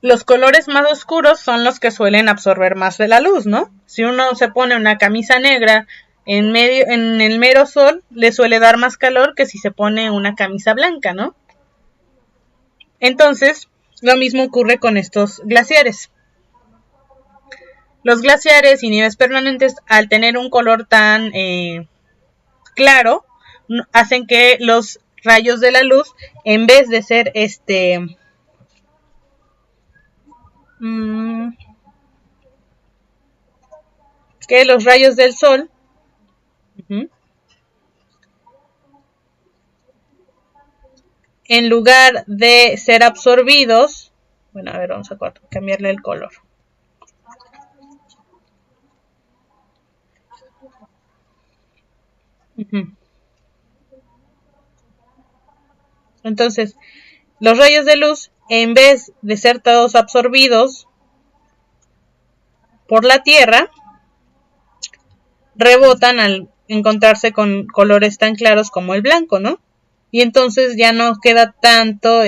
los colores más oscuros son los que suelen absorber más de la luz, ¿no? Si uno se pone una camisa negra en el mero sol, le suele dar más calor que si se pone una camisa blanca, ¿no? Entonces, lo mismo ocurre con estos glaciares. Los glaciares y nieves permanentes, al tener un color tan claro, hacen que los rayos de la luz, en vez de ser que los rayos del sol, en lugar de ser absorbidos, bueno, a ver, vamos a cambiarle el color. Entonces, los rayos de luz, en vez de ser todos absorbidos por la Tierra, rebotan al encontrarse con colores tan claros como el blanco, ¿no? Y entonces ya no queda tanto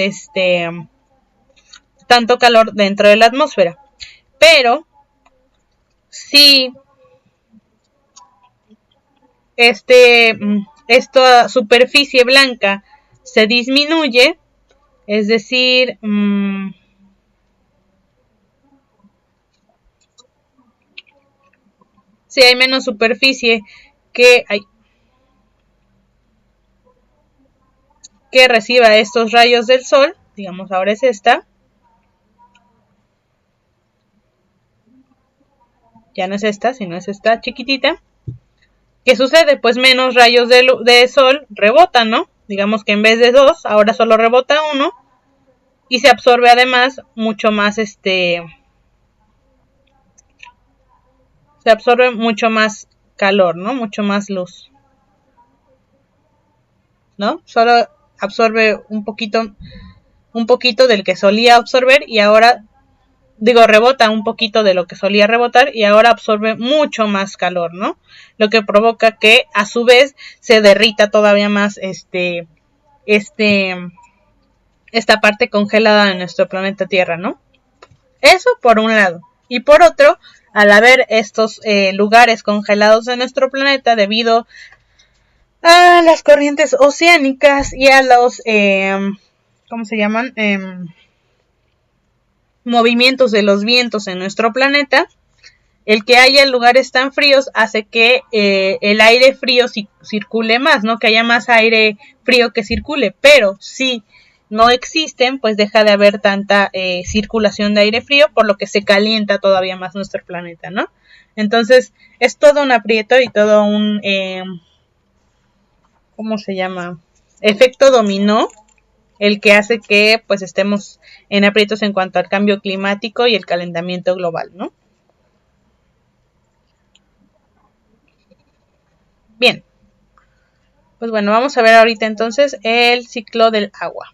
calor dentro de la atmósfera. Pero si esta superficie blanca se disminuye, es decir, si hay menos superficie que reciba estos rayos del sol, digamos ahora es esta, ya no es esta, sino es esta chiquitita. ¿Qué sucede? Pues menos rayos de sol rebotan, ¿no? Digamos que en vez de 2, ahora solo rebota 1. Y se absorbe además mucho más se absorbe mucho más calor, ¿no? Mucho más luz, ¿no? Solo absorbe un poquito del que solía absorber y ahora, rebota un poquito de lo que solía rebotar y ahora absorbe mucho más calor, ¿no? Lo que provoca que a su vez se derrita todavía más esta parte congelada de nuestro planeta Tierra, ¿no? Eso por un lado. Y por otro, al haber estos lugares congelados en nuestro planeta debido a las corrientes oceánicas y a los, ¿cómo se llaman? Movimientos de los vientos en nuestro planeta, el que haya lugares tan fríos hace que el aire frío circule más, ¿no? Que haya más aire frío que circule, pero si no existen, pues deja de haber tanta circulación de aire frío, por lo que se calienta todavía más nuestro planeta, ¿no? Entonces, es todo un aprieto y todo un, ¿cómo se llama? Efecto dominó, el que hace que pues estemos en aprietos en cuanto al cambio climático y el calentamiento global, ¿no? Bien, pues bueno, vamos a ver ahorita entonces el ciclo del agua.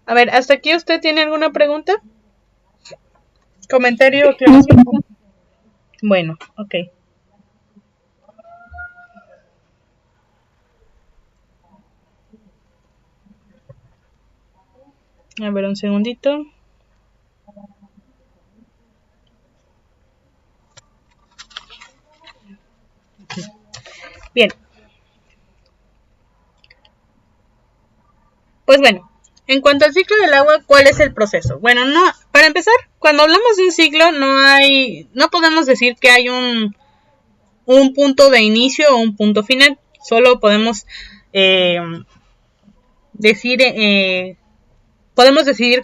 A ver, ¿hasta aquí usted tiene alguna pregunta? ¿Comentario? Bueno, ok. A ver, un segundito. Bien. Pues bueno, en cuanto al ciclo del agua, ¿cuál es el proceso? Bueno, no, para empezar, cuando hablamos de un ciclo, no podemos decir que hay un punto de inicio o un punto final. Solo podemos podemos decidir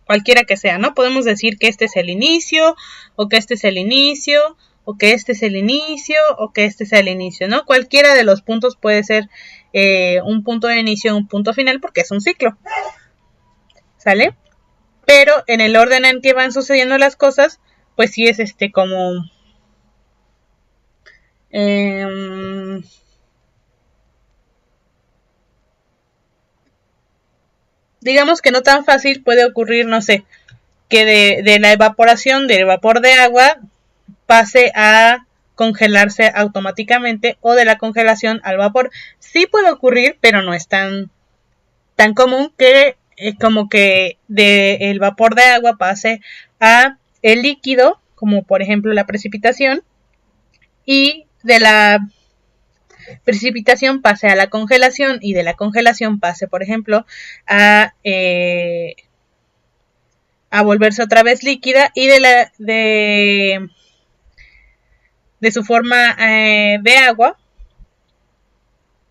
cualquiera que sea, ¿no? Podemos decir que este es el inicio, o que este es el inicio, o que este es el inicio, o que este sea el inicio, ¿no? Cualquiera de los puntos puede ser un punto de inicio o un punto final porque es un ciclo, ¿sale? Pero en el orden en que van sucediendo las cosas, pues sí es como digamos que no tan fácil, puede ocurrir, no sé, que de la evaporación del vapor de agua pase a congelarse automáticamente, o de la congelación al vapor. Sí puede ocurrir, pero no es tan común que como que del vapor de agua pase a el líquido, como por ejemplo la precipitación, y de la precipitación pase a la congelación, y de la congelación pase, por ejemplo, a volverse otra vez líquida, y de su forma de agua,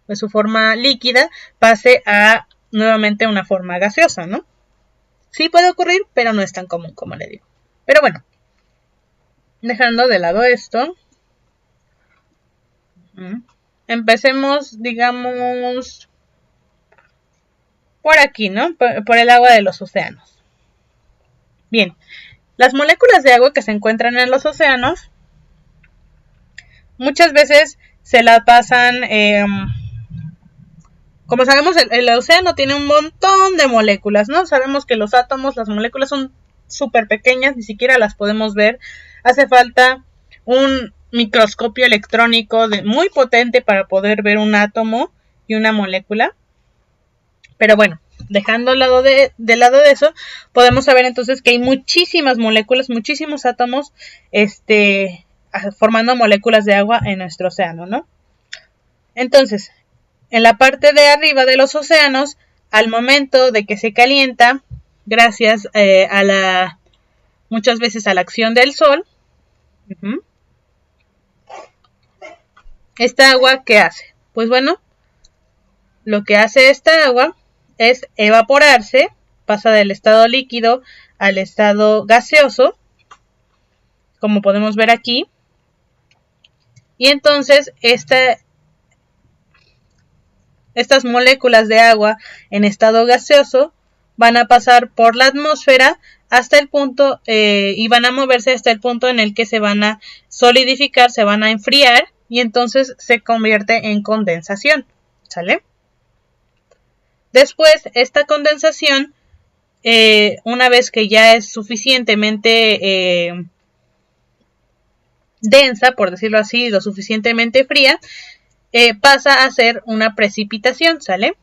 de su forma líquida, pase a nuevamente una forma gaseosa, ¿no? Sí puede ocurrir, pero no es tan común, como le digo. Pero bueno, dejando de lado esto, empecemos, digamos, por aquí, ¿no? Por el agua de los océanos. Bien, las moléculas de agua que se encuentran en los océanos muchas veces se la pasan, como sabemos, el océano tiene un montón de moléculas, ¿no? Sabemos que los átomos, las moléculas son súper pequeñas, ni siquiera las podemos ver. Hace falta un microscopio electrónico muy potente para poder ver un átomo y una molécula. Pero bueno, dejando de lado de eso, podemos saber entonces que hay muchísimas moléculas, muchísimos átomos, formando moléculas de agua en nuestro océano, ¿no? Entonces, en la parte de arriba de los océanos, al momento de que se calienta, gracias muchas veces a la acción del sol, esta agua, ¿qué hace? Pues bueno, lo que hace esta agua es evaporarse, pasa del estado líquido al estado gaseoso, como podemos ver aquí, y entonces estas moléculas de agua en estado gaseoso van a pasar por la atmósfera hasta el punto, y van a moverse hasta el punto en el que se van a solidificar, se van a enfriar, y entonces se convierte en condensación, ¿sale? Después, esta condensación, una vez que ya es suficientemente densa, por decirlo así, lo suficientemente fría, pasa a ser una precipitación, ¿sale?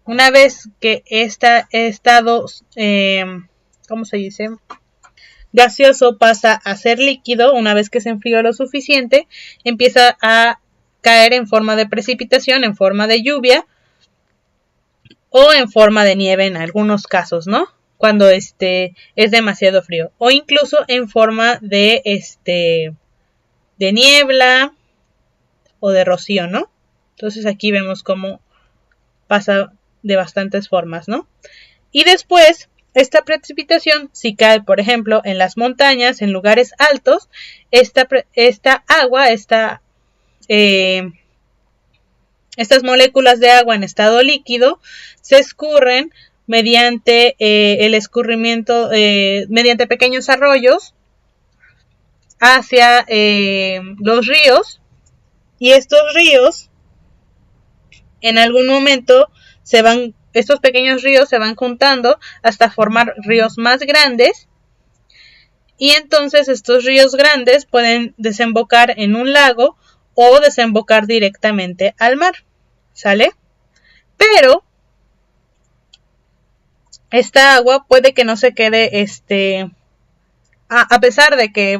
Una vez que este estado, ¿cómo se dice?, gaseoso pasa a ser líquido, una vez que se enfrió lo suficiente, empieza a caer en forma de precipitación, en forma de lluvia, o en forma de nieve en algunos casos, ¿no? Cuando es demasiado frío, o incluso en forma de niebla o de rocío, ¿no? Entonces aquí vemos cómo pasa de bastantes formas, ¿no? Y después, esta precipitación, si cae, por ejemplo, en las montañas, en lugares altos, esta agua, estas moléculas de agua en estado líquido se escurren mediante el escurrimiento, mediante pequeños arroyos hacia los ríos, y estos ríos en algún momento estos pequeños ríos se van juntando hasta formar ríos más grandes, y entonces estos ríos grandes pueden desembocar en un lago o desembocar directamente al mar, ¿sale? Pero esta agua puede que no se quede, a pesar de que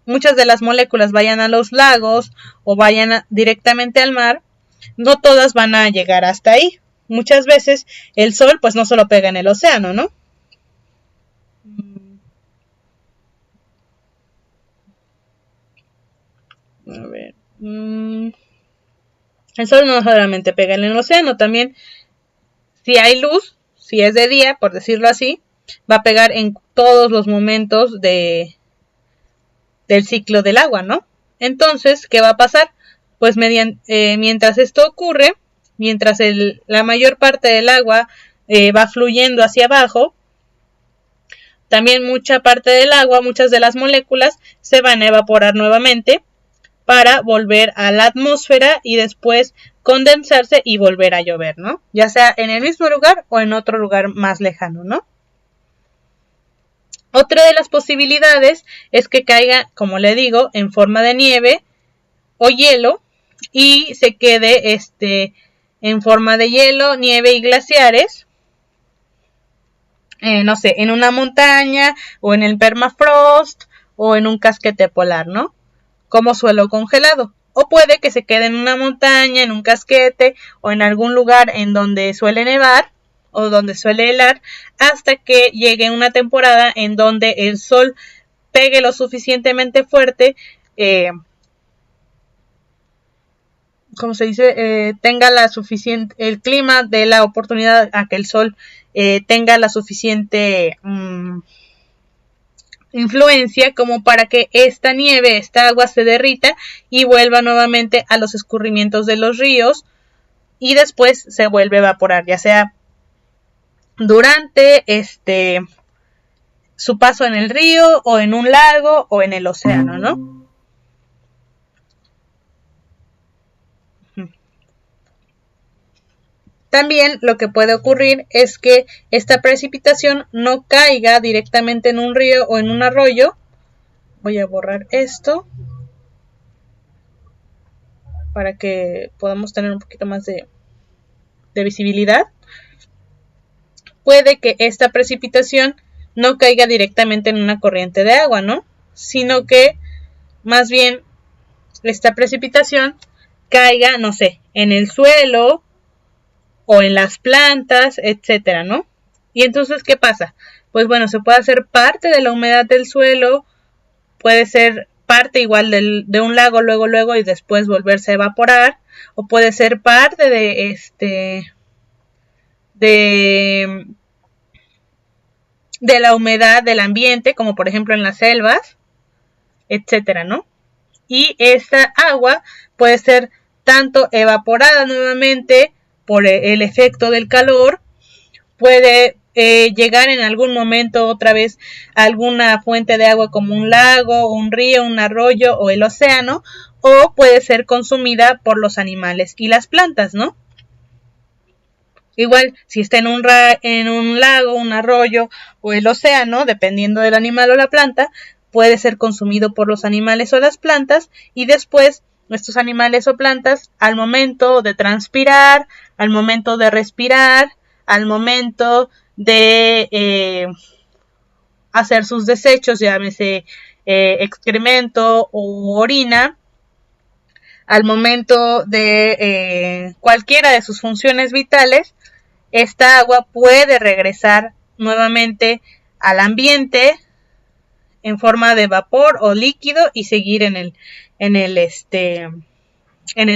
muchas de las moléculas vayan a los lagos o vayan directamente al mar, no todas van a llegar hasta ahí. Muchas veces el sol pues no solo pega en el océano, ¿no? A ver. El sol no solamente pega en el océano, también si hay luz, si es de día, por decirlo así, va a pegar en todos los momentos del ciclo del agua, ¿no? Entonces, ¿qué va a pasar? Pues mientras esto ocurre, mientras la mayor parte del agua va fluyendo hacia abajo, también mucha parte del agua, muchas de las moléculas se van a evaporar nuevamente para volver a la atmósfera y después condensarse y volver a llover, ¿no? Ya sea en el mismo lugar o en otro lugar más lejano, ¿no? Otra de las posibilidades es que caiga, como le digo, en forma de nieve o hielo y se quede en forma de hielo, nieve y glaciares, no sé, en una montaña o en el permafrost o en un casquete polar, ¿no? Como suelo congelado. O puede que se quede en una montaña, en un casquete o en algún lugar en donde suele nevar o donde suele helar hasta que llegue una temporada en donde el sol pegue lo suficientemente fuerte, ¿cómo se dice? Tenga la suficiente, el clima de la oportunidad a que el sol tenga la suficiente influencia como para que esta nieve, esta agua se derrita y vuelva nuevamente a los escurrimientos de los ríos y después se vuelve a evaporar, ya sea durante su paso en el río o en un lago o en el océano, ¿no? También lo que puede ocurrir es que esta precipitación no caiga directamente en un río o en un arroyo. Voy a borrar esto para que podamos tener un poquito más de visibilidad. Puede que esta precipitación no caiga directamente en una corriente de agua, ¿no? Sino que más bien esta precipitación caiga, no sé, en el suelo o en las plantas, etcétera, ¿no? Y entonces, ¿qué pasa? Pues bueno, se puede hacer parte de la humedad del suelo, puede ser parte igual de un lago luego y después volverse a evaporar, o puede ser parte de la humedad del ambiente, como por ejemplo en las selvas, etcétera, ¿no? Y esta agua puede ser tanto evaporada nuevamente por el efecto del calor, puede llegar en algún momento otra vez a alguna fuente de agua como un lago, un río, un arroyo o el océano, o puede ser consumida por los animales y las plantas, ¿no? Igual, si está en un lago, un arroyo o el océano, dependiendo del animal o la planta, puede ser consumido por los animales o las plantas y después estos animales o plantas al momento de transpirar, al momento de respirar, al momento de hacer sus desechos, llámese excremento u orina, al momento de cualquiera de sus funciones vitales, esta agua puede regresar nuevamente al ambiente en forma de vapor o líquido y seguir en el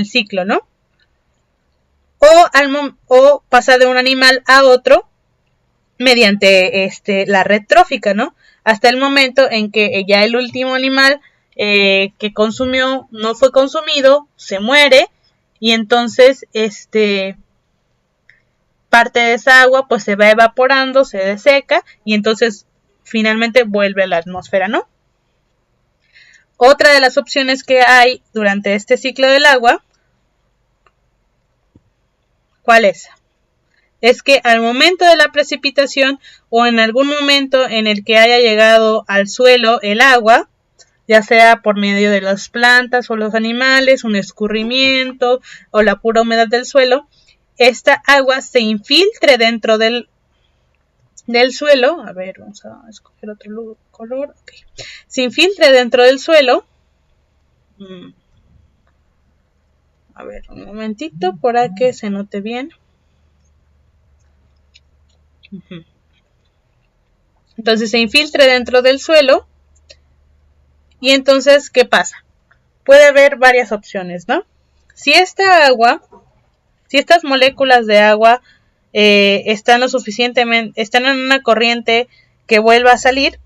ciclo, ¿no? O pasa de un animal a otro mediante la red trófica, ¿no? Hasta el momento en que ya el último animal que consumió no fue consumido, se muere y entonces parte de esa agua pues se va evaporando, se deseca y entonces finalmente vuelve a la atmósfera, ¿no? Otra de las opciones que hay durante este ciclo del agua, ¿cuál es? Es que al momento de la precipitación o en algún momento en el que haya llegado al suelo el agua, ya sea por medio de las plantas o los animales, un escurrimiento o la pura humedad del suelo, esta agua se infiltre dentro del suelo. A ver, vamos a escoger otro color. Okay. Se infiltre dentro del suelo. A ver, un momentito para que se note bien. Entonces se infiltre dentro del suelo. Y entonces, ¿qué pasa? Puede haber varias opciones, ¿no? Si esta agua, si estas moléculas de agua están en una corriente que vuelva a salir,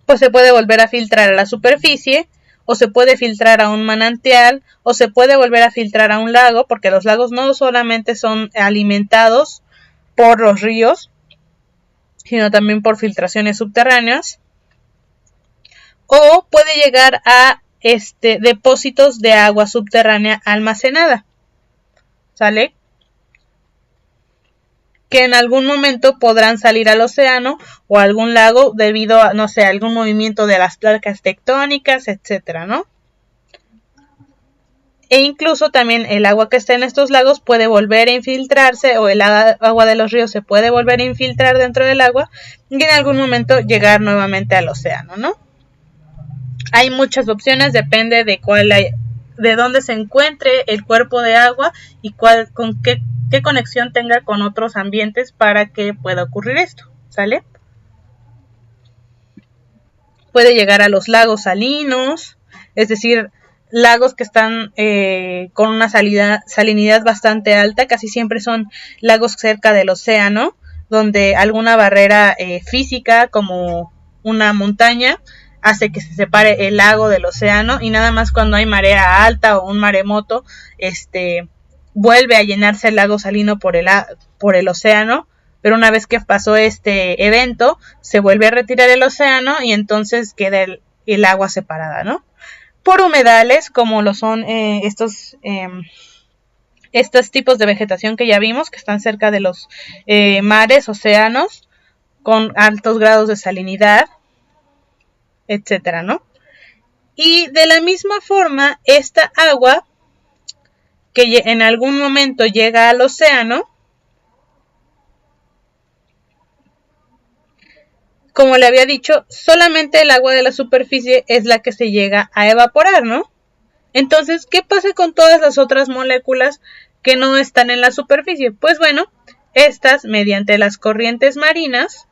pues se puede volver a filtrar a la superficie, o se puede filtrar a un manantial, o se puede volver a filtrar a un lago, porque los lagos no solamente son alimentados por los ríos, sino también por filtraciones subterráneas, o puede llegar a depósitos de agua subterránea almacenada, ¿sale? Que en algún momento podrán salir al océano o a algún lago debido a, no sé, algún movimiento de las placas tectónicas, etcétera, ¿no? E incluso también el agua que está en estos lagos puede volver a infiltrarse, o el agua de los ríos se puede volver a infiltrar dentro del agua y en algún momento llegar nuevamente al océano, ¿no? Hay muchas opciones, depende de dónde se encuentre el cuerpo de agua y con qué conexión tenga con otros ambientes para que pueda ocurrir esto, ¿sale? Puede llegar a los lagos salinos, es decir, lagos que están con una salinidad bastante alta, casi siempre son lagos cerca del océano, donde alguna barrera física como una montaña hace que se separe el lago del océano, y nada más cuando hay marea alta o un maremoto, vuelve a llenarse el lago salino por el océano, pero una vez que pasó este evento, se vuelve a retirar el océano y entonces queda el agua separada, ¿no? Por humedales, como lo son estos tipos de vegetación que ya vimos, que están cerca de los mares, océanos, con altos grados de salinidad, etcétera, ¿no? Y de la misma forma, esta agua que en algún momento llega al océano, como le había dicho, solamente el agua de la superficie es la que se llega a evaporar, ¿no? Entonces, ¿qué pasa con todas las otras moléculas que no están en la superficie? Pues bueno, estas, mediante las corrientes marinas,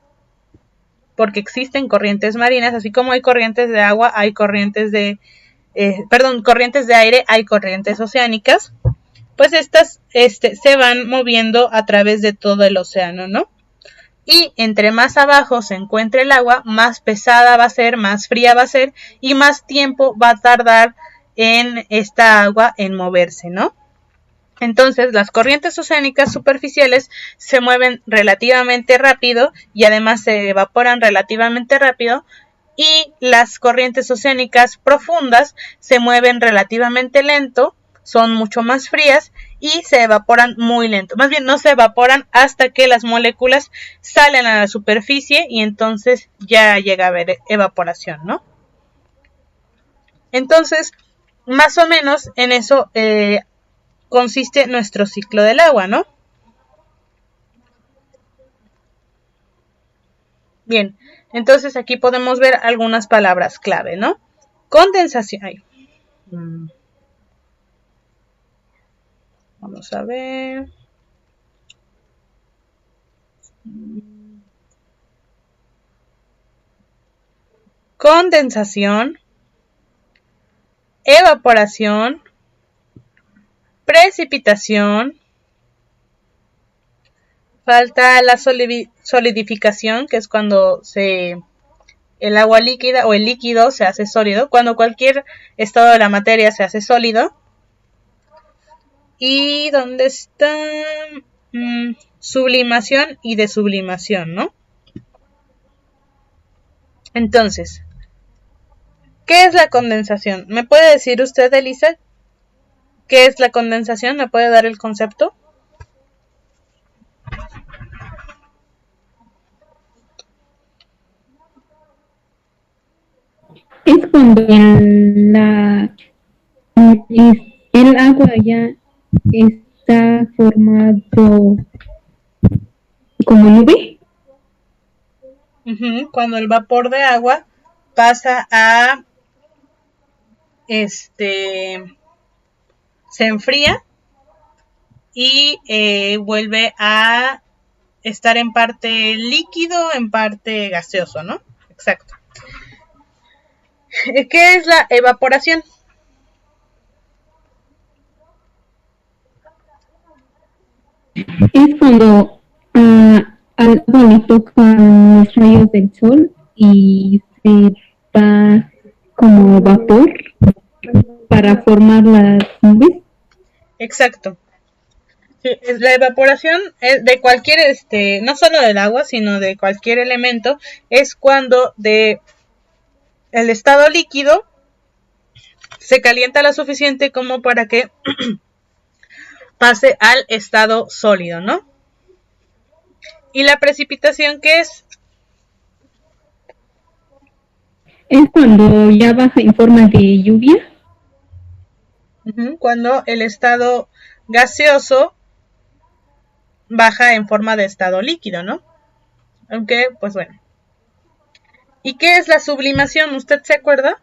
porque existen corrientes marinas, así como hay corrientes de agua, hay corrientes corrientes de aire, hay corrientes oceánicas, pues estas se van moviendo a través de todo el océano, ¿no? Y entre más abajo se encuentre el agua, más pesada va a ser, más fría va a ser y más tiempo va a tardar en esta agua en moverse, ¿no? Entonces, las corrientes oceánicas superficiales se mueven relativamente rápido y además se evaporan relativamente rápido, y las corrientes oceánicas profundas se mueven relativamente lento, son mucho más frías y se evaporan muy lento. Más bien, no se evaporan hasta que las moléculas salen a la superficie y entonces ya llega a haber evaporación, ¿no? Entonces, más o menos en eso consiste nuestro ciclo del agua, ¿no? Bien, entonces aquí podemos ver algunas palabras clave, ¿no? Condensación. Vamos a ver. Condensación, evaporación, precipitación, falta la solidificación, que es cuando el agua líquida o el líquido se hace sólido, cuando cualquier estado de la materia se hace sólido. ¿Y dónde está? Sublimación y desublimación, ¿no? Entonces, ¿qué es la condensación? ¿Me puede decir usted, Elisa, qué es la condensación? ¿Me puede dar el concepto? Es cuando el agua ya está formado como nube. Cuando el vapor de agua pasa a se enfría y vuelve a estar en parte líquido, en parte gaseoso, ¿no? Exacto. ¿Qué es la evaporación? Es cuando al agua le tocan los rayos del sol y se va como vapor para formar las nubes. Exacto. Sí, la evaporación es de cualquier, no solo del agua, sino de cualquier elemento, es cuando el estado líquido se calienta lo suficiente como para que pase al estado sólido, ¿no? ¿Y la precipitación qué es? Es cuando ya baja en forma de lluvia. Cuando el estado gaseoso baja en forma de estado líquido, ¿no? Aunque, pues bueno. ¿Y qué es la sublimación? ¿Usted se acuerda?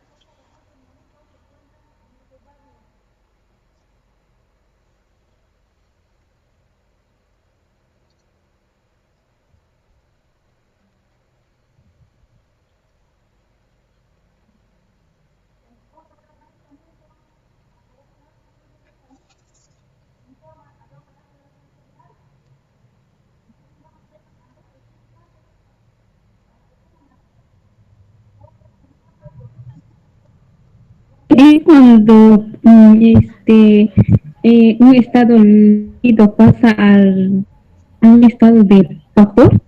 Es cuando un estado líquido pasa a un estado de vapor.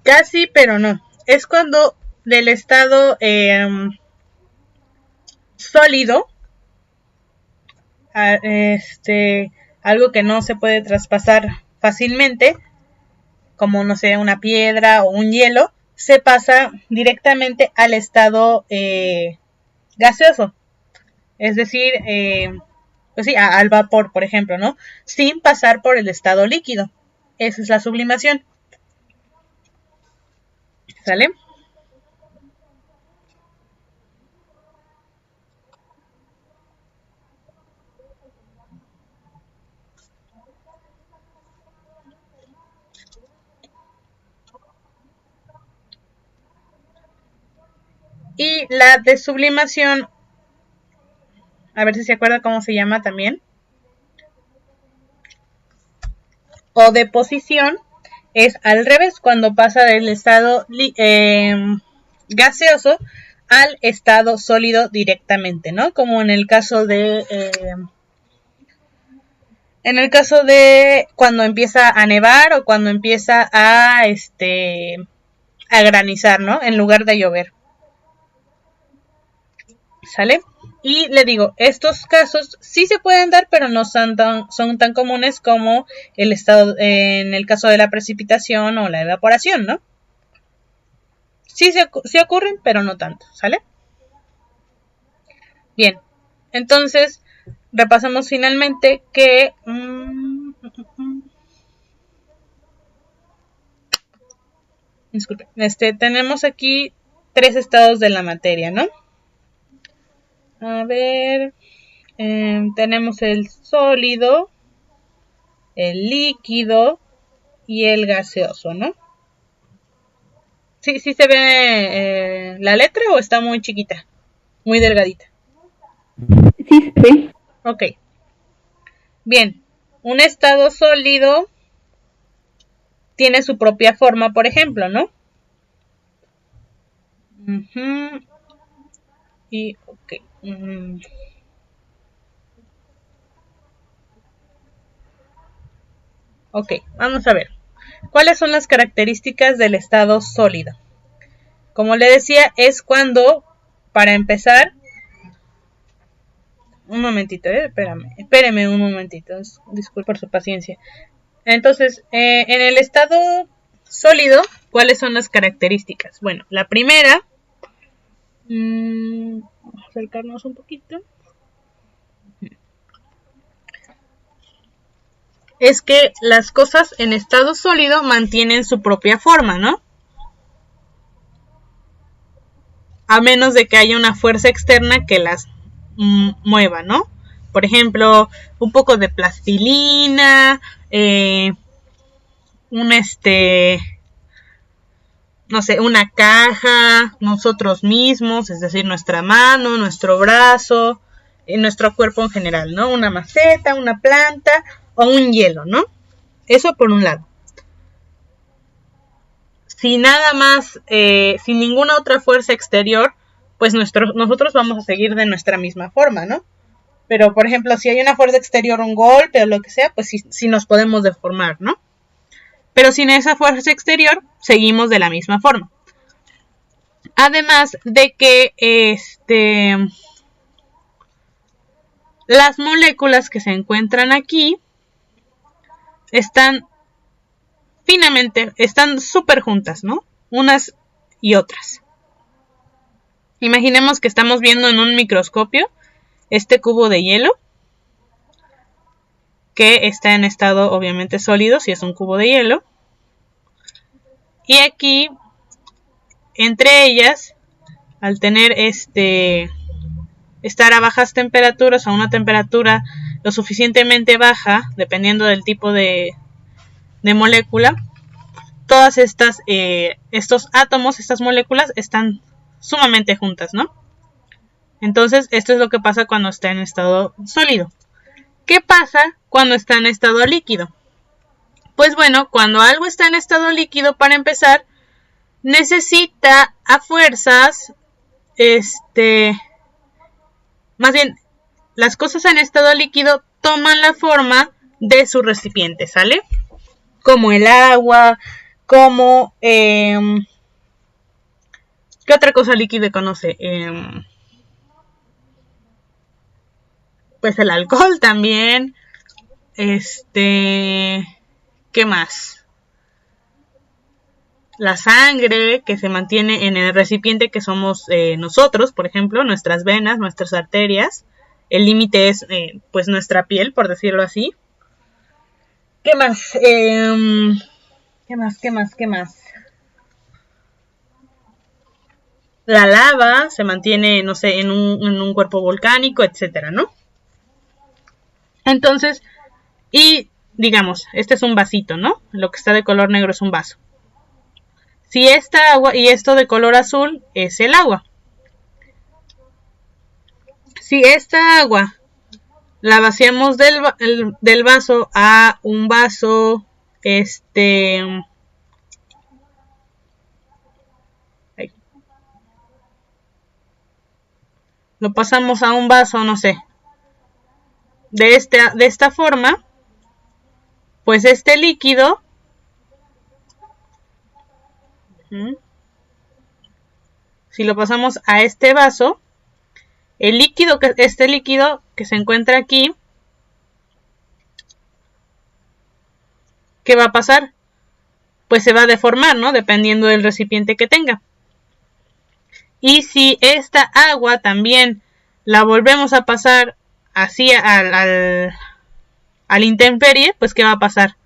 Casi, pero no. Es cuando del estado sólido, algo que no se puede traspasar fácilmente, como no sé, una piedra o un hielo, se pasa directamente al estado gaseoso. Es decir, pues sí, al vapor, por ejemplo, ¿no? Sin pasar por el estado líquido. Esa es la sublimación. ¿Sale? Y la desublimación, a ver si se acuerda cómo se llama también, o deposición, es al revés, cuando pasa del estado gaseoso al estado sólido directamente, ¿no? Como en el caso de cuando empieza a nevar o cuando empieza a granizar, ¿no? En lugar de llover. ¿Sale? Y le digo, estos casos sí se pueden dar, pero no son tan comunes como el estado en el caso de la precipitación o la evaporación, ¿no? Sí ocurren, pero no tanto, ¿sale? Bien, entonces repasamos finalmente que disculpe, tenemos aquí 3 estados de la materia, ¿no? A ver, tenemos el sólido, el líquido y el gaseoso, ¿no? ¿Sí se ve la letra o está muy chiquita? Muy delgadita. Sí se ve. Ok. Bien, un estado sólido tiene su propia forma, por ejemplo, ¿no? Y, ok. Ok, vamos a ver. ¿Cuáles son las características del estado sólido? Como le decía, es cuando, para empezar, un momentito, espéreme un momentito, disculpe por su paciencia. Entonces, en el estado sólido, ¿cuáles son las características? Bueno, la primera, vamos a acercarnos un poquito, es que las cosas en estado sólido mantienen su propia forma, ¿no? A menos de que haya una fuerza externa que las mueva, ¿no? Por ejemplo, un poco de plastilina, no sé, una caja, nosotros mismos, es decir, nuestra mano, nuestro brazo, nuestro cuerpo en general, ¿no? Una maceta, una planta o un hielo, ¿no? Eso por un lado. Si nada más, sin ninguna otra fuerza exterior, pues nosotros vamos a seguir de nuestra misma forma, ¿no? Pero, por ejemplo, si hay una fuerza exterior, un golpe o lo que sea, pues sí nos podemos deformar, ¿no? Pero sin esa fuerza exterior, seguimos de la misma forma. Además de que las moléculas que se encuentran aquí están súper juntas, ¿no? Unas y otras. Imaginemos que estamos viendo en un microscopio este cubo de hielo, que está en estado obviamente sólido, si es un cubo de hielo. Y aquí, entre ellas, al tener estar a bajas temperaturas, a una temperatura lo suficientemente baja, dependiendo del tipo de molécula, todas estos átomos, estas moléculas están sumamente juntas, ¿no? Entonces, esto es lo que pasa cuando está en estado sólido. ¿Qué pasa cuando está en estado líquido? Pues bueno, cuando algo está en estado líquido, para empezar, necesita a fuerzas, más bien, las cosas en estado líquido toman la forma de su recipiente, ¿sale? Como el agua, como ¿qué otra cosa líquida conoce? Pues el alcohol también. ¿Qué más? La sangre que se mantiene en el recipiente que somos nosotros, por ejemplo, nuestras venas, nuestras arterias. El límite es pues nuestra piel, por decirlo así. ¿Qué más? ¿Qué más? La lava se mantiene, no sé, en un cuerpo volcánico, etcétera, ¿no? Entonces, y digamos, este es un vasito, ¿no? Lo que está de color negro es un vaso. Si esta agua y esto de color azul es el agua. Si esta agua la vaciamos del vaso a un vaso, lo pasamos a un vaso, no sé, de esta forma, pues este líquido si lo pasamos a este vaso, este líquido que se encuentra aquí, ¿qué va a pasar? Pues se va a deformar, ¿no? Dependiendo del recipiente que tenga. Y si esta agua también la volvemos a pasar así al intemperie, pues ¿qué va a pasar?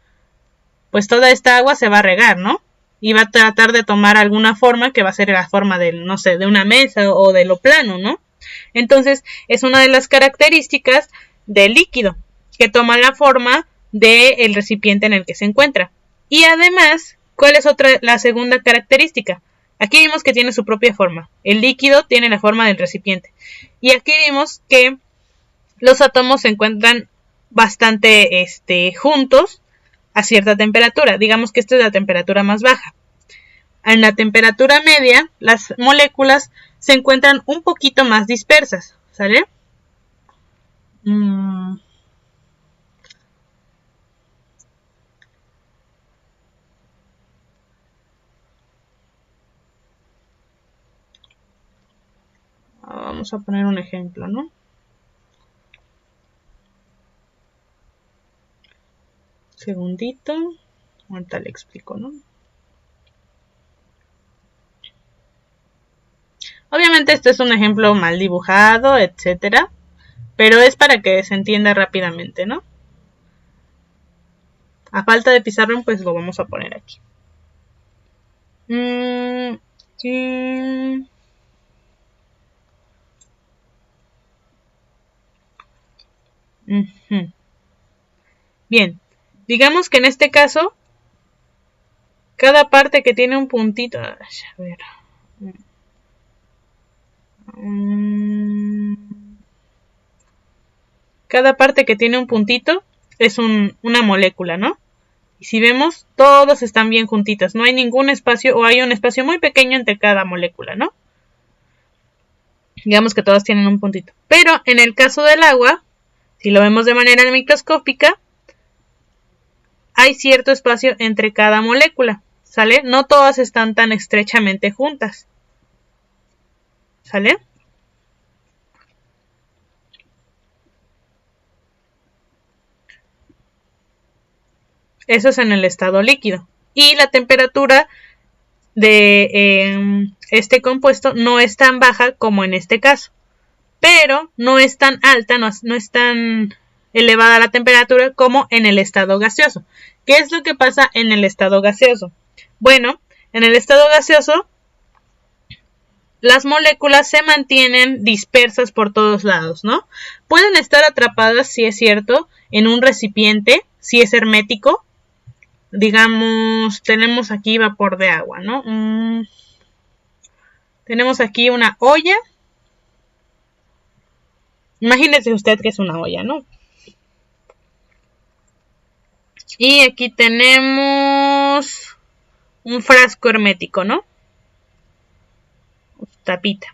Pues toda esta agua se va a regar, ¿no? Y va a tratar de tomar alguna forma que va a ser la forma no sé, de una mesa o de lo plano, ¿no? Entonces, es una de las características del líquido, que toma la forma del recipiente en el que se encuentra. Y además, ¿cuál es la segunda característica? Aquí vimos que tiene su propia forma. El líquido tiene la forma del recipiente. Y aquí vimos que los átomos se encuentran bastante juntos a cierta temperatura. Digamos que esta es la temperatura más baja. En la temperatura media, las moléculas se encuentran un poquito más dispersas, ¿sale? Vamos a poner un ejemplo, ¿no? Segundito. Ahorita le explico, ¿no? Obviamente este es un ejemplo mal dibujado, etcétera, pero es para que se entienda rápidamente, ¿no? A falta de pizarrón, pues lo vamos a poner aquí. Sí. Bien, digamos que en este caso, cada parte que tiene un puntito, a ver, cada parte que tiene un puntito es una molécula, ¿no? Y si vemos, todos están bien juntitas, no hay ningún espacio o hay un espacio muy pequeño entre cada molécula, ¿no? Digamos que todas tienen un puntito. Pero en el caso del agua, si lo vemos de manera microscópica, hay cierto espacio entre cada molécula, ¿sale? No todas están tan estrechamente juntas. ¿Sale? Eso es en el estado líquido. Y la temperatura de este compuesto no es tan baja como en este caso. Pero no es tan alta, no es tan elevada la temperatura como en el estado gaseoso. ¿Qué es lo que pasa en el estado gaseoso? Bueno, en el estado gaseoso las moléculas se mantienen dispersas por todos lados, ¿no? Pueden estar atrapadas, si es cierto, en un recipiente, si es hermético. Digamos, tenemos aquí vapor de agua, ¿no? Tenemos aquí una olla. Imagínese usted que es una olla, ¿no? Y aquí tenemos un frasco hermético, ¿no? Tapita.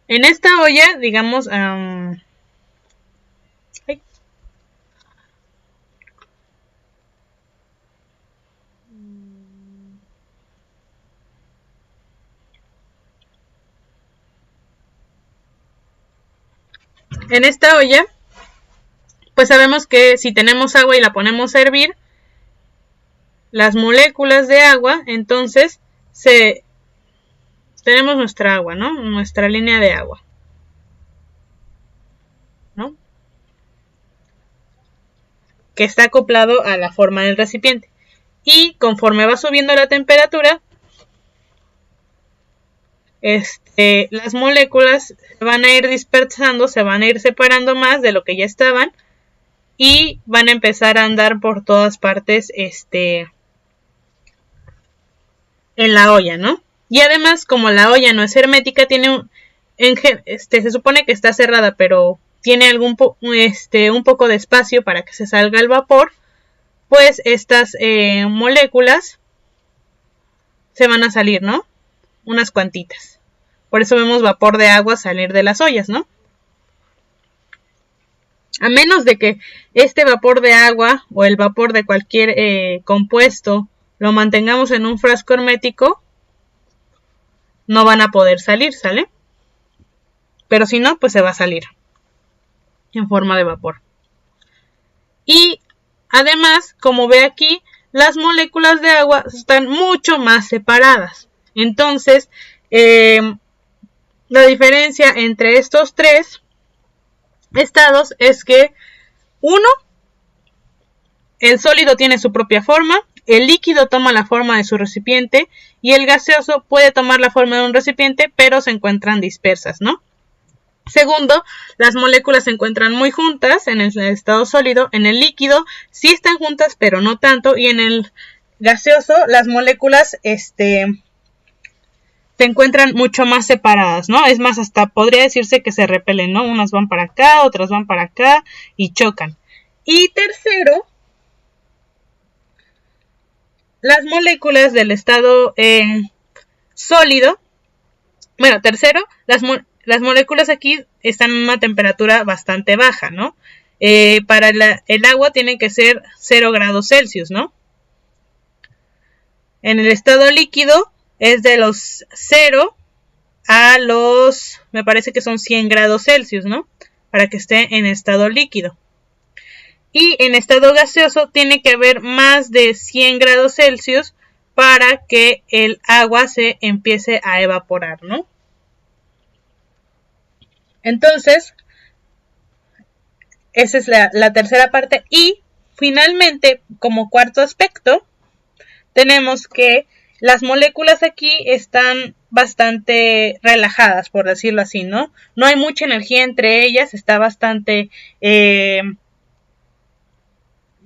En esta olla, digamos, en esta olla, pues sabemos que si tenemos agua y la ponemos a hervir, las moléculas de agua, entonces tenemos nuestra agua, ¿no? Nuestra línea de agua, ¿no? Que está acoplado a la forma del recipiente. Y conforme va subiendo la temperatura, las moléculas se van a ir dispersando, se van a ir separando más de lo que ya estaban y van a empezar a andar por todas partes en la olla, ¿no? Y además, como la olla no es hermética, se supone que está cerrada, pero tiene un poco de espacio para que se salga el vapor, pues estas moléculas se van a salir, ¿no? Unas cuantitas. Por eso vemos vapor de agua salir de las ollas, ¿no? A menos de que este vapor de agua o el vapor de cualquier compuesto lo mantengamos en un frasco hermético, no van a poder salir, ¿sale? Pero si no, pues se va a salir en forma de vapor. Y además, como ve aquí, las moléculas de agua están mucho más separadas. Entonces, la diferencia entre estos tres estados es que uno, el sólido tiene su propia forma, el líquido toma la forma de su recipiente y el gaseoso puede tomar la forma de un recipiente, pero se encuentran dispersas, ¿no? Segundo, las moléculas se encuentran muy juntas en el estado sólido. En el líquido sí están juntas, pero no tanto. Y en el gaseoso las moléculas se encuentran mucho más separadas, ¿no? Es más, hasta podría decirse que se repelen, ¿no? Unas van para acá, otras van para acá y chocan. Y tercero, las moléculas del estado sólido. Bueno, tercero, las moléculas aquí están en una temperatura bastante baja, ¿no? Para el agua tiene que ser 0 grados Celsius, ¿no? En el estado líquido es de los 0 a los, me parece que son 100 grados Celsius, ¿no? Para que esté en estado líquido. Y en estado gaseoso tiene que haber más de 100 grados Celsius para que el agua se empiece a evaporar, ¿no? Entonces, esa es la tercera parte. Y finalmente, como cuarto aspecto, tenemos que las moléculas aquí están bastante relajadas, por decirlo así, ¿no? No hay mucha energía entre ellas, está bastante...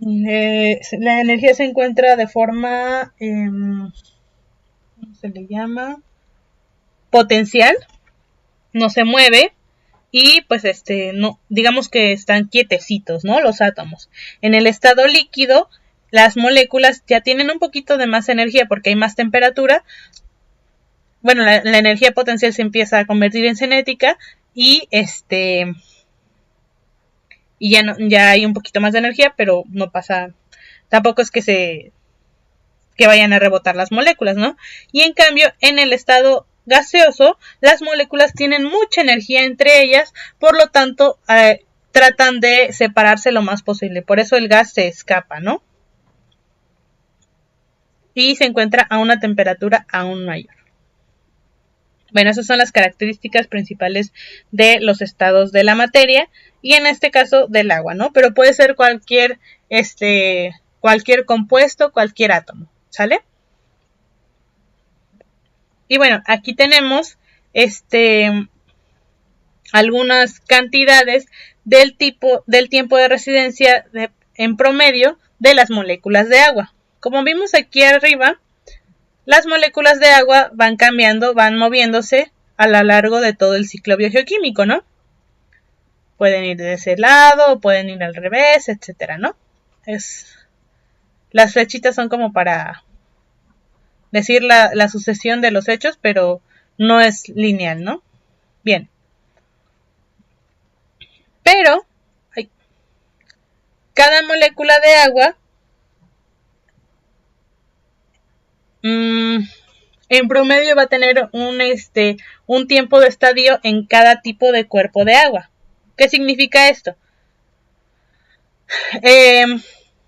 la energía se encuentra de forma... ¿cómo se le llama? Potencial. No se mueve. Y pues no, digamos que están quietecitos, ¿no? Los átomos. En el estado líquido, las moléculas ya tienen un poquito de más energía porque hay más temperatura. Bueno, la energía potencial se empieza a convertir en cinética y y ya hay un poquito más de energía, pero no pasa, tampoco es que que vayan a rebotar las moléculas, ¿no? Y en cambio, en el estado gaseoso, las moléculas tienen mucha energía entre ellas, por lo tanto, tratan de separarse lo más posible. Por eso el gas se escapa, ¿no? Y se encuentra a una temperatura aún mayor. Bueno, esas son las características principales de los estados de la materia y en este caso del agua, ¿no? Pero puede ser cualquier compuesto, cualquier átomo, ¿sale? Y bueno, aquí tenemos algunas cantidades del tiempo de residencia en promedio de las moléculas de agua. Como vimos aquí arriba, las moléculas de agua van cambiando, van moviéndose a lo largo de todo el ciclo biogeoquímico, ¿no? Pueden ir de ese lado, pueden ir al revés, etcétera, ¿no? Las flechitas son como para decir la sucesión de los hechos, pero no es lineal, ¿no? Bien. Pero cada molécula de agua en promedio va a tener un tiempo de estadio en cada tipo de cuerpo de agua. ¿Qué significa esto?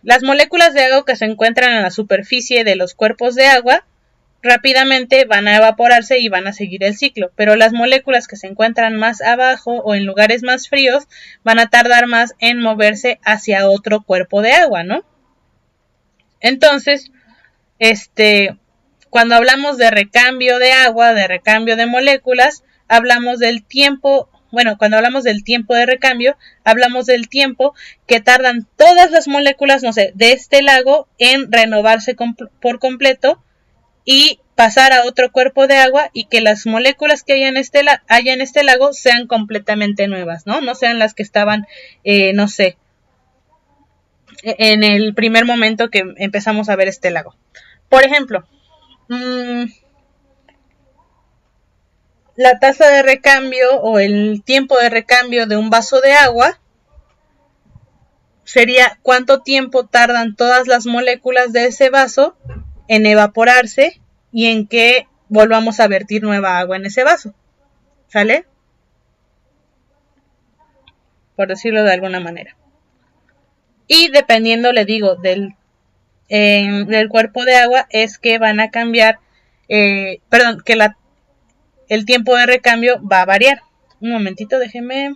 Las moléculas de agua que se encuentran en la superficie de los cuerpos de agua rápidamente van a evaporarse y van a seguir el ciclo, pero las moléculas que se encuentran más abajo o en lugares más fríos van a tardar más en moverse hacia otro cuerpo de agua, ¿no? Entonces, cuando hablamos de recambio de agua, de recambio de moléculas, hablamos del tiempo, cuando hablamos del tiempo de recambio, hablamos del tiempo que tardan todas las moléculas, de este lago en renovarse por completo y pasar a otro cuerpo de agua y que las moléculas que haya en este lago sean completamente nuevas, ¿no? No sean las que estaban, en el primer momento que empezamos a ver este lago. Por ejemplo, la tasa de recambio o el tiempo de recambio de un vaso de agua sería cuánto tiempo tardan todas las moléculas de ese vaso en evaporarse y en que volvamos a vertir nueva agua en ese vaso, ¿sale? Por decirlo de alguna manera. Y dependiendo, le digo, del cuerpo de agua es que van a cambiar, que el tiempo de recambio va a variar. Un momentito, déjenme